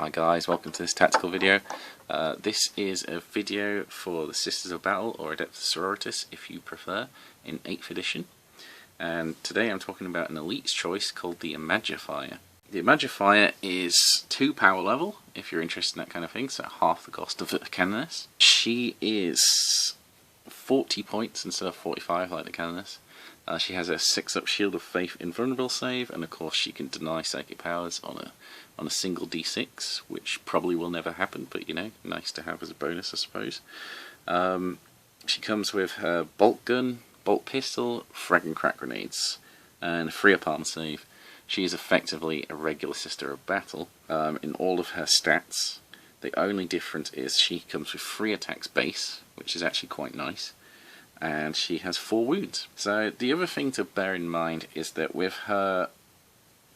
Hi guys, welcome to this tactical video. This is a video for the Sisters of Battle, or Adepta Sororitas if you prefer, in 8th edition. And today I'm talking about an elite's choice called the Imagifier. The Imagifier is 2 power level, if you're interested in that kind of thing, so half the cost of a Canoness. She is 40 points instead of 45 like the Canoness. She has a 6-up Shield of Faith Invulnerable save, and of course she can deny psychic powers on a single d6, which probably will never happen, but you know, nice to have as a bonus I suppose. She comes with her bolt gun, bolt pistol, frag and crack grenades, and a 3-up armor save. She is effectively a regular Sister of Battle in all of her stats. The only difference is she comes with 3 attacks base, which is actually quite nice. And she has 4 wounds. So the other thing to bear in mind is that with her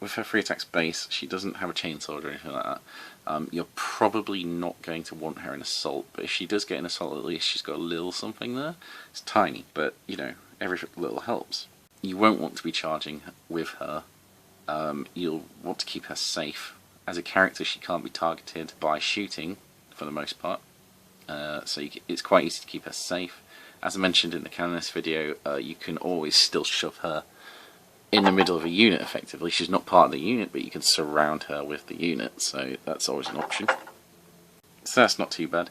3 attacks base, she doesn't have a chainsaw or anything like that. You're probably not going to want her in assault, but if she does get an assault, at least she's got a little something there. It's tiny, but you know, every little helps. You won't want to be charging with her. You'll want to keep her safe. As a character, she can't be targeted by shooting for the most part, so it's quite easy to keep her safe. As I mentioned in the Canoness video, you can always still shove her in the middle of a unit effectively. She's not part of the unit, but you can surround her with the unit, so that's always an option. So that's not too bad.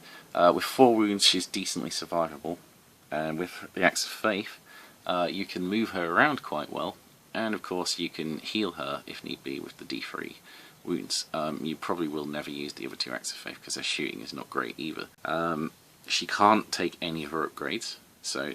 With 4 wounds, she's decently survivable, and with the Axe of Faith, you can move her around quite well, and of course you can heal her if need be with the D3 wounds. You probably will never use the other 2 Axe of Faith because her shooting is not great either. She can't take any of her upgrades, so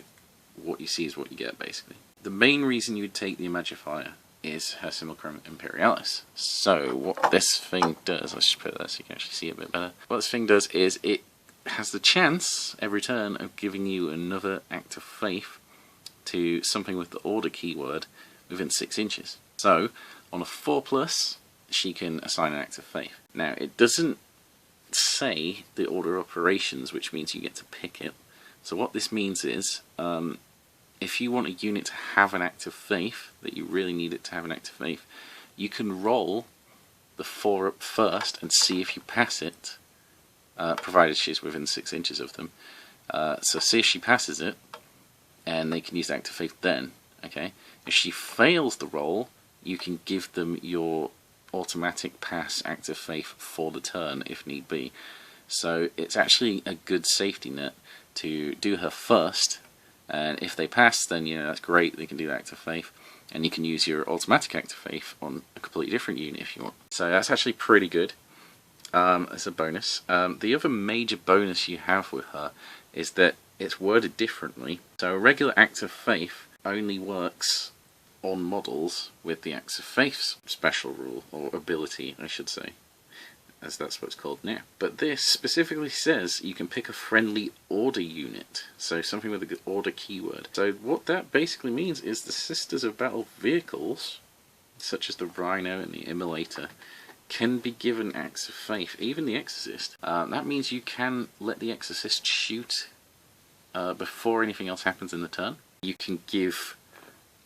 what you see is what you get basically. The main reason you would take the Imagifier is her Simulacrum Imperialis. So what this thing does, let's just put it there so you can actually see it a bit better. What this thing does is it has the chance every turn of giving you another Act of Faith to something with the order keyword within 6 inches. So on a 4+, she can assign an Act of Faith. Now it doesn't say the order of operations, which means you get to pick it. So what this means is, if you want a unit to have an Act of Faith, that you really need it to have an Act of Faith, you can roll the 4-up first and see if you pass it, provided she's within 6 inches of them. So see if she passes it, and they can use the Act of Faith then. Okay. If she fails the roll, you can give them your automatic pass Act of Faith for the turn if need be. So it's actually a good safety net to do her first, and if they pass, then you know that's great, they can do the Act of Faith, and you can use your automatic Act of Faith on a completely different unit if you want. So that's actually pretty good as a bonus. The other major bonus you have with her is that it's worded differently. So a regular Act of Faith only works on models with the Acts of Faith's special rule, or ability I should say, as that's what it's called now. But this specifically says you can pick a friendly order unit, so something with the order keyword. So what that basically means is the Sisters of Battle vehicles, such as the Rhino and the Immolator, can be given Acts of Faith, even the Exorcist. That means you can let the Exorcist shoot before anything else happens in the turn. You can give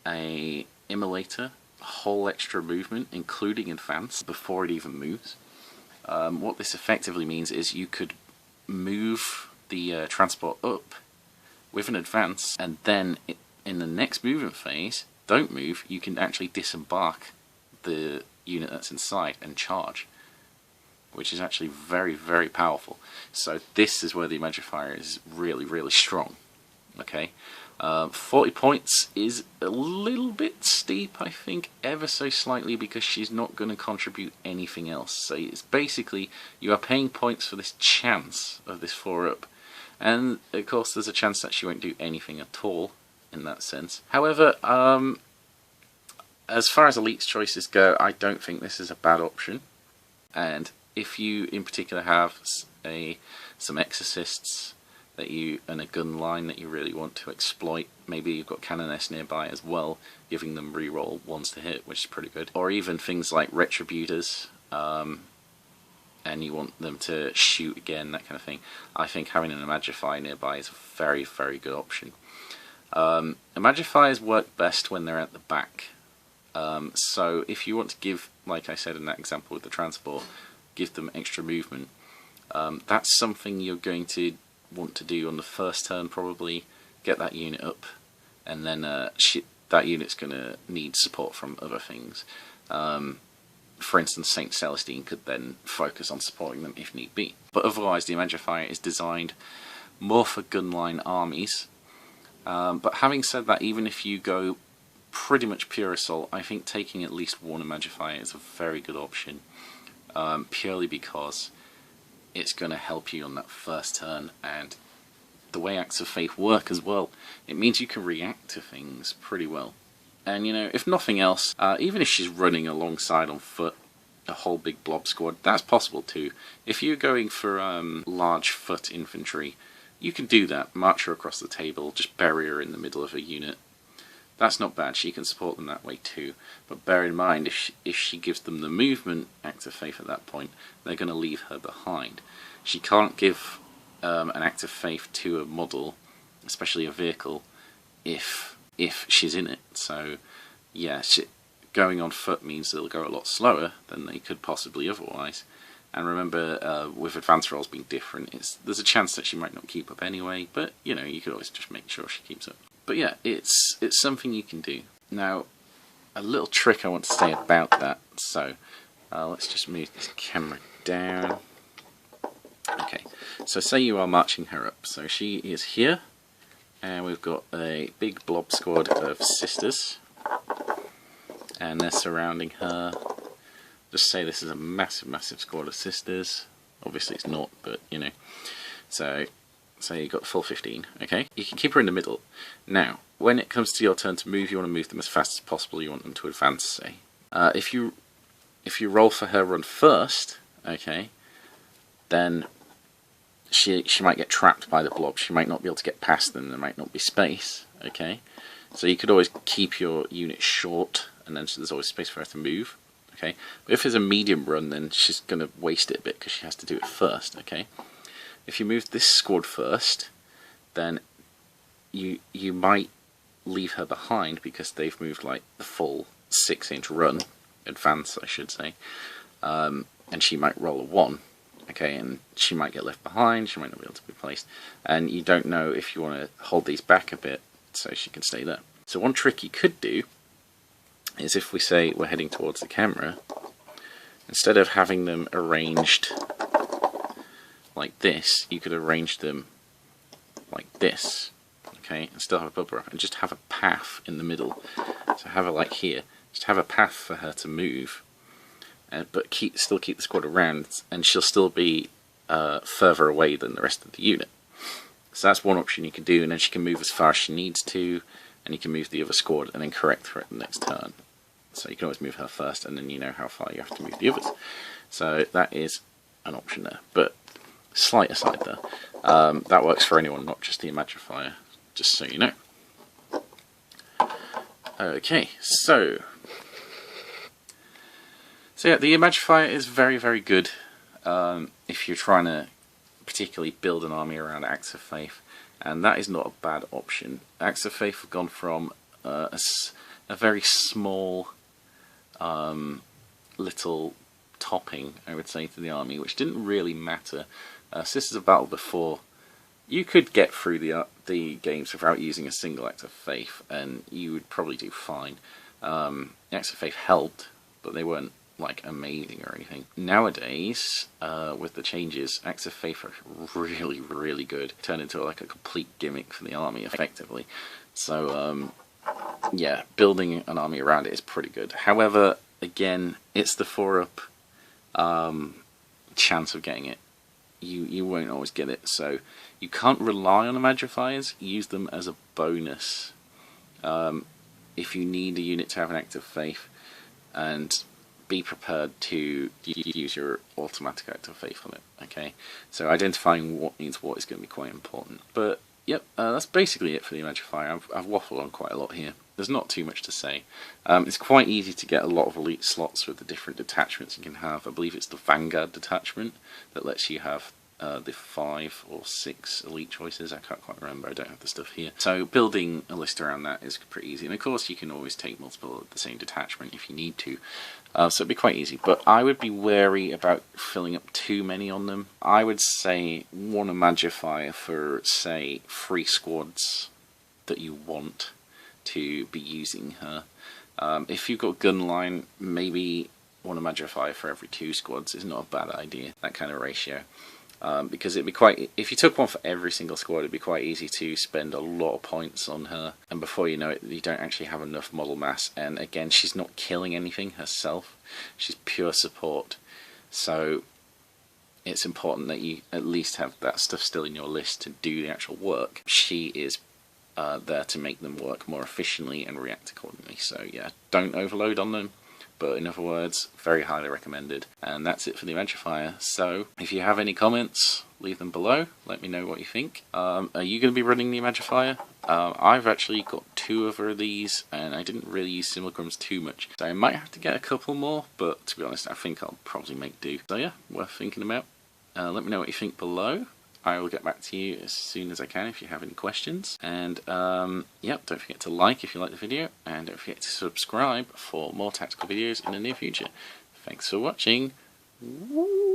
a Immolator a whole extra movement, including advance, before it even moves. What this effectively means is you could move the transport up with an advance, and then in the next movement phase, don't move, you can actually disembark the unit that's inside and charge, which is actually very, very powerful. So this is where the Imagifier is really, really strong. Okay, 40 points is a little bit steep, I think, ever so slightly, because she's not going to contribute anything else. So it's basically, you are paying points for this chance of this 4-up, and of course there's a chance that she won't do anything at all in that sense. However, as far as Elite's choices go, I don't think this is a bad option, and if you in particular have some Exorcists and a gun line that you really want to exploit, maybe you've got Canoness nearby as well, giving them reroll 1s to hit, which is pretty good, or even things like Retributors, and you want them to shoot again, that kind of thing. I think having an Imagifier nearby is a very, very good option. Imagifiers work best when they're at the back, so if you want to give, like I said in that example with the transport, give them extra movement. That's something you're going to want to do on the first turn, probably. Get that unit up, and then that unit's going to need support from other things. For instance, Saint Celestine could then focus on supporting them if need be. But otherwise, the Imagifier is designed more for gunline armies. But having said that, even if you go pretty much pure assault, I think taking at least one Imagifier is a very good option. Purely because it's going to help you on that first turn, and the way Acts of Faith work as well, it means you can react to things pretty well. And you know, if nothing else, even if she's running alongside on foot, a whole big blob squad, that's possible too. If you're going for large foot infantry, you can do that. March her across the table, just bury her in the middle of a unit. That's not bad, she can support them that way too. But bear in mind, if she gives them the movement Act of Faith at that point, they're going to leave her behind. She can't give an Act of Faith to a model, especially a vehicle, if she's in it. So yeah, going on foot means they'll go a lot slower than they could possibly otherwise. And remember, with advance rolls being different, there's a chance that she might not keep up anyway, but you know, you could always just make sure she keeps up. But yeah, it's something you can do. Now, a little trick I want to say about that, so let's just move this camera down. Okay, so say you are marching her up, so she is here, and we've got a big blob squad of sisters, and they're surrounding her. Just say this is a massive squad of sisters. Obviously it's not, but you know. So you've got full 15, okay? You can keep her in the middle. Now, when it comes to your turn to move, you want to move them as fast as possible. You want them to advance, say. If you roll for her run first, okay, then she might get trapped by the blob. She might not be able to get past them. There might not be space, okay? So you could always keep your unit short, and then there's always space for her to move, okay? But if there's a medium run, then she's going to waste it a bit because she has to do it first, okay? If you move this squad first, then you might leave her behind because they've moved like the full 6-inch run, advance I should say, and she might roll a 1, okay, and she might get left behind, she might not be able to be placed, and you don't know if you want to hold these back a bit so she can stay there. So one trick you could do is, if we say we're heading towards the camera, instead of having them arranged like this, you could arrange them like this, okay, and still have a bubble wrap, and just have a path in the middle. So have her like here, just have a path for her to move, but still keep the squad around, and she'll still be further away than the rest of the unit. So that's one option you can do, and then she can move as far as she needs to, and you can move the other squad and then correct her at the next turn. So you can always move her first, and then you know how far you have to move the others. So that is an option there, but slight aside there, that works for anyone, not just the Imagifier, just so you know. Okay, so yeah, the Imagifier is very good if you're trying to particularly build an army around Acts of Faith, and that is not a bad option. Acts of Faith have gone from a very small little topping, I would say, to the army, which didn't really matter. Sisters of Battle before, you could get through the games without using a single Act of Faith, and you would probably do fine. Acts of Faith helped, but they weren't like amazing or anything. Nowadays, with the changes, Acts of Faith are really good. Turned into like a complete gimmick for the army, effectively. So yeah, building an army around it is pretty good. However, again, it's the 4-up chance of getting it. You won't always get it, so you can't rely on Imagifiers. Use them as a bonus if you need a unit to have an Act of Faith, and be prepared to use your automatic Act of Faith on it, okay? So identifying what means what is going to be quite important. But yep, that's basically it for the Imagifier. I've waffled on quite a lot here. There's not too much to say. It's quite easy to get a lot of elite slots with the different detachments you can have. I believe it's the Vanguard detachment that lets you have the 5 or 6 elite choices. I can't quite remember, I don't have the stuff here. So building a list around that is pretty easy, and of course you can always take multiple of the same detachment if you need to, so it'd be quite easy, but I would be wary about filling up too many on them. I would say one Imagifier for, say, 3 squads that you want to be using her. If you've got gun line, maybe one Imagifier for every 2 squads is not a bad idea, that kind of ratio. Because it'd be quite, if you took one for every single squad, it'd be quite easy to spend a lot of points on her, and before you know it, you don't actually have enough model mass. And again, she's not killing anything herself, she's pure support, so it's important that you at least have that stuff still in your list to do the actual work. She is there to make them work more efficiently and react accordingly, so yeah, don't overload on them. But in other words, very highly recommended. And that's it for the Imagifier. So if you have any comments, leave them below. Let me know what you think. Are you going to be running the Imagifier? I've actually got 2 of these, and I didn't really use Simulacrums too much. So I might have to get a couple more, but to be honest, I think I'll probably make do. So yeah, worth thinking about. Let me know what you think below. I will get back to you as soon as I can if you have any questions. And yeah, don't forget to like if you like the video, and don't forget to subscribe for more tactical videos in the near future. Thanks for watching. Woo!